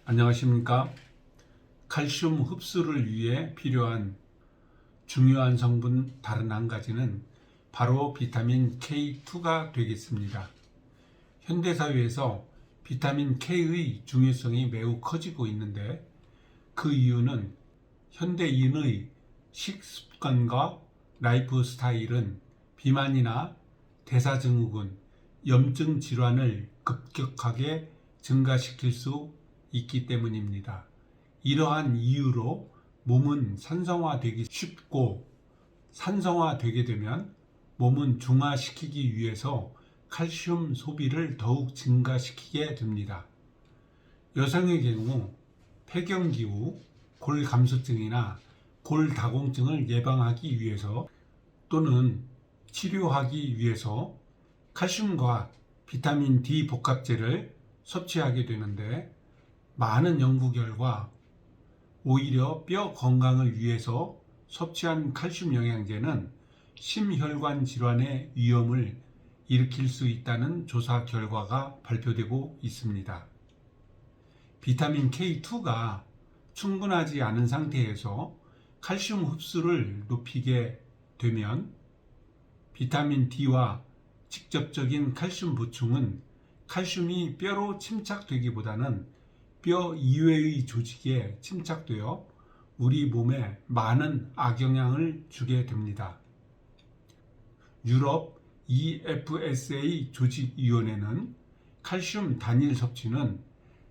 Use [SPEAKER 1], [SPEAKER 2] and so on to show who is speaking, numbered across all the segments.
[SPEAKER 1] 안녕하십니까. 칼슘 흡수를 위해 필요한 중요한 성분 다른 한 가지는 바로 비타민 K2가 되겠습니다. 현대사회에서 비타민 K의 중요성이 매우 커지고 있는데 그 이유는 현대인의 식습관과 라이프 스타일은 비만이나 대사증후군, 염증 질환을 급격하게 증가시킬 수 있기 때문입니다. 이러한 이유로 몸은 산성화되기 쉽고 산성화되게 되면 몸은 중화시키기 위해서 칼슘 소비를 더욱 증가시키게 됩니다. 여성의 경우 폐경기후, 골감소증이나 골다공증을 예방하기 위해서 또는 치료하기 위해서 칼슘과 비타민 D 복합제를 섭취하게 되는데 많은 연구 결과 오히려 뼈 건강을 위해서 섭취한 칼슘 영양제는 심혈관 질환의 위험을 일으킬 수 있다는 조사 결과가 발표되고 있습니다. 비타민 K2가 충분하지 않은 상태에서 칼슘 흡수를 높이게 되면 비타민 D와 직접적인 칼슘 보충은 칼슘이 뼈로 침착되기보다는 뼈 이외의 조직에 침착되어 우리 몸에 많은 악영향을 주게 됩니다. 유럽 EFSA 조직위원회는 칼슘 단일 섭취는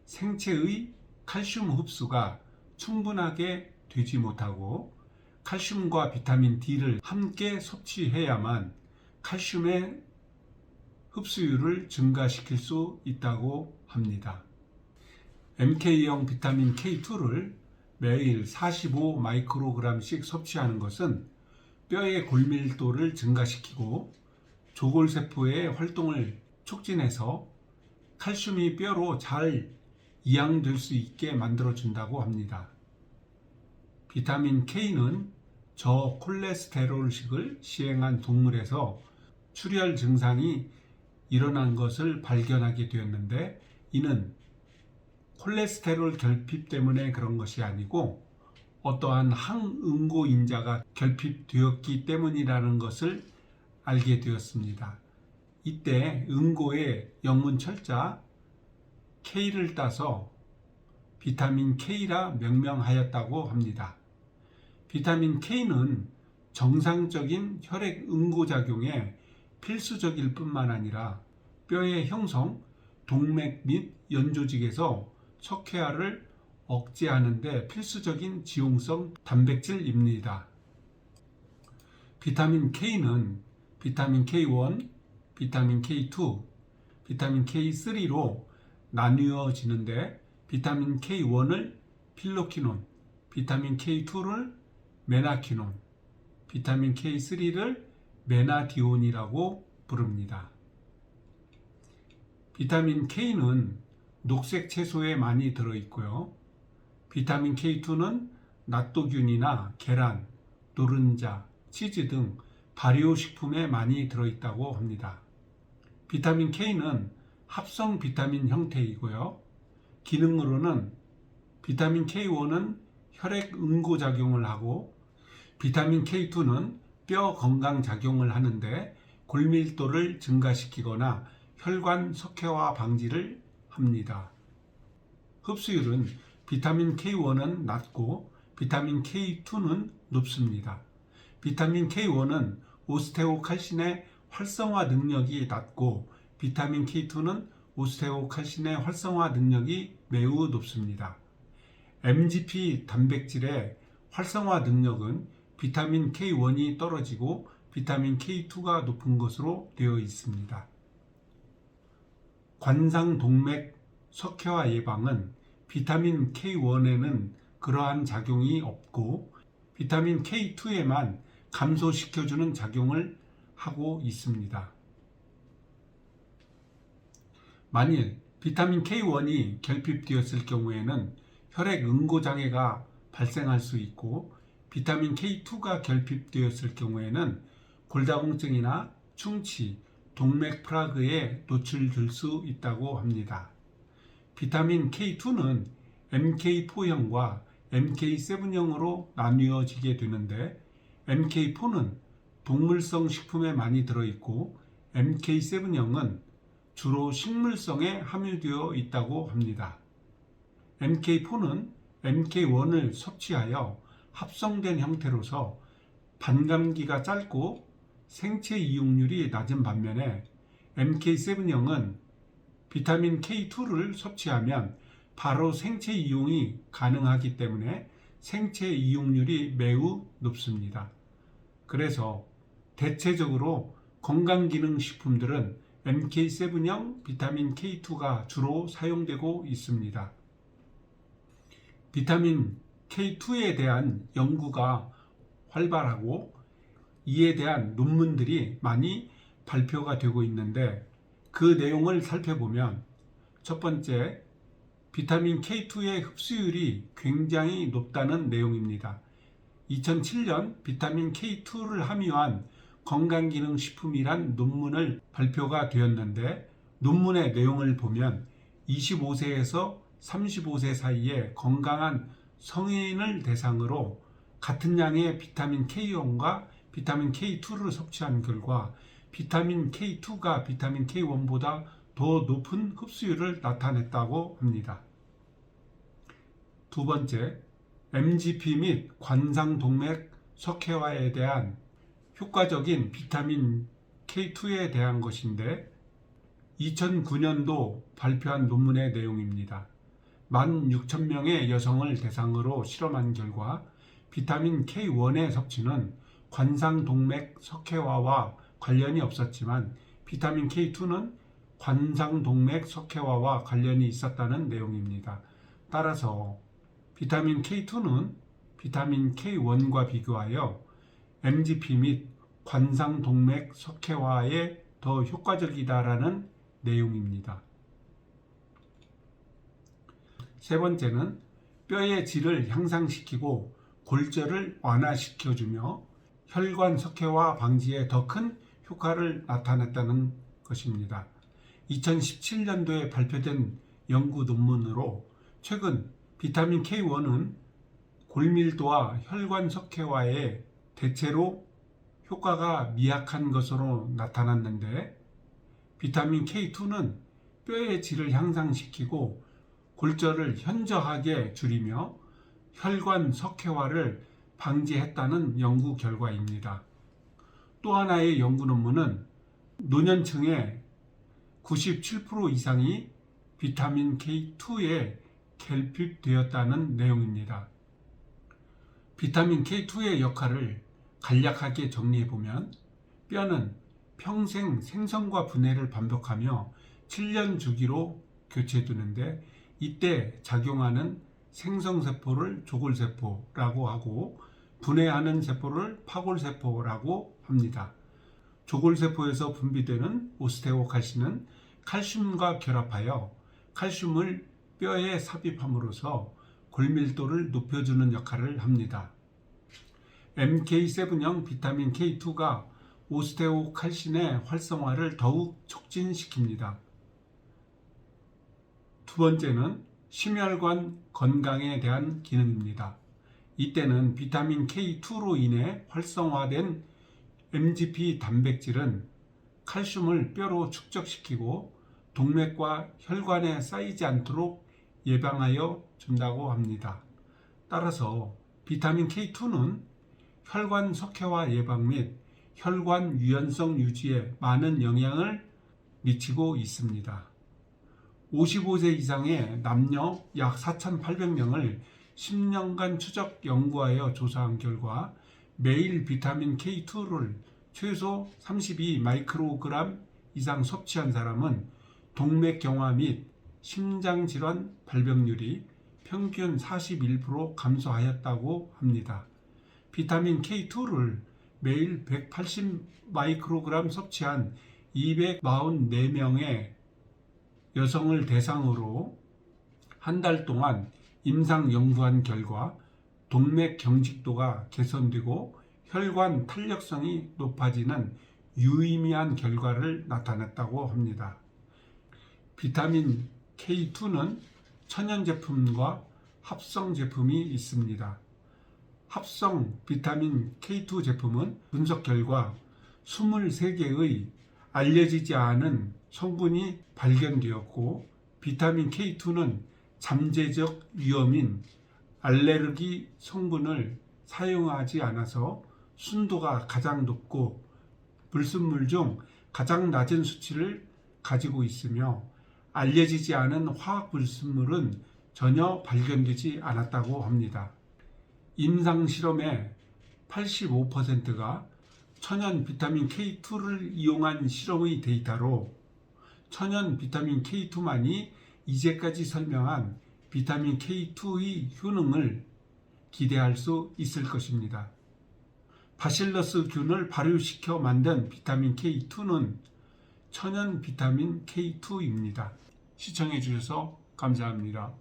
[SPEAKER 1] 생체의 칼슘 흡수가 충분하게 되지 못하고 칼슘과 비타민 D를 함께 섭취해야만 칼슘의 흡수율을 증가시킬 수 있다고 합니다. MK형 비타민 K2를 매일 45 마이크로그램씩 섭취하는 것은 뼈의 골밀도를 증가시키고 조골세포의 활동을 촉진해서 칼슘이 뼈로 잘 이양될 수 있게 만들어준다고 합니다. 비타민 K는 저콜레스테롤식을 시행한 동물에서 출혈 증상이 일어난 것을 발견하게 되었는데 이는 콜레스테롤 결핍 때문에 그런 것이 아니고 어떠한 항응고인자가 결핍되었기 때문이라는 것을 알게 되었습니다. 이때 응고의 영문 철자 K를 따서 비타민 K라 명명하였다고 합니다. 비타민 K는 정상적인 혈액 응고작용에 필수적일 뿐만 아니라 뼈의 형성, 동맥 및 연조직에서 석회화를 억제하는 데 필수적인 지용성 단백질입니다. 비타민 K는 비타민 K1, 비타민 K2, 비타민 K3로 나뉘어지는데 비타민 K1을 필로키논, 비타민 K2를 메나키논, 비타민 K3를 메나디온이라고 부릅니다. 비타민 K는 녹색 채소에 많이 들어있고요. 비타민 K2는 낫도균이나 계란, 노른자, 치즈 등 발효식품에 많이 들어있다고 합니다. 비타민 K는 합성 비타민 형태이고요. 기능으로는 비타민 K1은 혈액 응고작용을 하고 비타민 K2는 뼈 건강 작용을 하는데 골밀도를 증가시키거나 혈관 석회화 방지를 합니다. 흡수율은 비타민 K1은 낮고 비타민 K2는 높습니다. 비타민 K1은 오스테오칼신의 활성화 능력이 낮고 비타민 K2는 오스테오칼신의 활성화 능력이 매우 높습니다. MGP 단백질의 활성화 능력은 비타민 K1이 떨어지고 비타민 K2가 높은 것으로 되어 있습니다. 관상동맥 석회화 예방은 비타민 K1에는 그러한 작용이 없고 비타민 K2에만 감소시켜주는 작용을 하고 있습니다. 만일 비타민 K1이 결핍되었을 경우에는 혈액 응고장애가 발생할 수 있고 비타민 K2가 결핍되었을 경우에는 골다공증이나 충치, 동맥 프라그에 노출될 수 있다고 합니다. 비타민 K2는 MK4형과 MK7형으로 나뉘어지게 되는데, MK4는 동물성 식품에 많이 들어있고 MK7형은 주로 식물성에 함유되어 있다고 합니다. MK4는 MK1을 섭취하여 합성된 형태로서 반감기가 짧고 생체 이용률이 낮은 반면에 MK7형은 비타민 K2를 섭취하면 바로 생체 이용이 가능하기 때문에 생체 이용률이 매우 높습니다. 그래서 대체적으로 건강기능식품들은 MK7형 비타민 K2가 주로 사용되고 있습니다. 비타민 K2에 대한 연구가 활발하고 이에 대한 논문들이 많이 발표가 되고 있는데, 그 내용을 살펴보면 첫 번째, 비타민 K2의 흡수율이 굉장히 높다는 내용입니다. 2007년 비타민 K2를 함유한 건강기능식품이란 논문을 발표가 되었는데, 논문의 내용을 보면 25세에서 35세 사이에 건강한 성인을 대상으로 같은 양의 비타민 K1과 비타민 K2를 섭취한 결과 비타민 K2가 비타민 K1보다 더 높은 흡수율을 나타냈다고 합니다. 두 번째, MGP 및 관상동맥 석회화에 대한 효과적인 비타민 K2에 대한 것인데, 2009년도 발표한 논문의 내용입니다. 16,000명의 여성을 대상으로 실험한 결과 비타민 K1의 섭취는 관상동맥 석회화와 관련이 없었지만 비타민 K2는 관상동맥 석회화와 관련이 있었다는 내용입니다. 따라서 비타민 K2는 비타민 K1과 비교하여 MGP 및 관상동맥 석회화에 더 효과적이다라는 내용입니다. 세 번째는 뼈의 질을 향상시키고 골절을 완화시켜주며 혈관 석회화 방지에 더 큰 효과를 나타냈다는 것입니다. 2017년도에 발표된 연구 논문으로 최근 비타민 K1은 골밀도와 혈관 석회화에 대체로 효과가 미약한 것으로 나타났는데, 비타민 K2는 뼈의 질을 향상시키고 골절을 현저하게 줄이며 혈관 석회화를 방지했다는 연구 결과입니다. 또 하나의 연구 논문은 노년층의 97% 이상이 비타민 K2에 결핍되었다는 내용입니다. 비타민 K2의 역할을 간략하게 정리해보면, 뼈는 평생 생성과 분해를 반복하며 7년 주기로 교체되는데, 이때 작용하는 생성세포를 조골세포라고 하고 분해하는 세포를 파골세포라고 합니다. 조골세포에서 분비되는 오스테오칼신은 칼슘과 결합하여 칼슘을 뼈에 삽입함으로써 골밀도를 높여주는 역할을 합니다. MK7형 비타민 K2가 오스테오칼신의 활성화를 더욱 촉진시킵니다. 두 번째는 심혈관 건강에 대한 기능입니다. 이때는 비타민 K2로 인해 활성화된 MGP 단백질은 칼슘을 뼈로 축적시키고 동맥과 혈관에 쌓이지 않도록 예방하여 준다고 합니다. 따라서 비타민 K2는 혈관 석회화 예방 및 혈관 유연성 유지에 많은 영향을 미치고 있습니다. 55세 이상의 남녀 약 4,800명을 10년간 추적 연구하여 조사한 결과 매일 비타민 K2를 최소 32 마이크로그램 이상 섭취한 사람은 동맥경화 및 심장질환 발병률이 평균 41% 감소하였다고 합니다. 비타민 K2를 매일 180 마이크로그램 섭취한 244명의 여성을 대상으로 한 달 동안 임상 연구한 결과 동맥 경직도가 개선되고 혈관 탄력성이 높아지는 유의미한 결과를 나타냈다고 합니다. 비타민 K2는 천연 제품과 합성 제품이 있습니다. 합성 비타민 K2 제품은 분석 결과 23개의 알려지지 않은 성분이 발견되었고, 비타민 K2는 잠재적 위험인 알레르기 성분을 사용하지 않아서 순도가 가장 높고 불순물 중 가장 낮은 수치를 가지고 있으며, 알려지지 않은 화학 불순물은 전혀 발견되지 않았다고 합니다. 임상 실험의 85%가 천연 비타민 K2를 이용한 실험의 데이터로 천연 비타민 K2만이 이제까지 설명한 비타민 K2의 효능을 기대할 수 있을 것입니다. 바실러스 균을 발효시켜 만든 비타민 K2는 천연 비타민 K2입니다. 시청해 주셔서 감사합니다.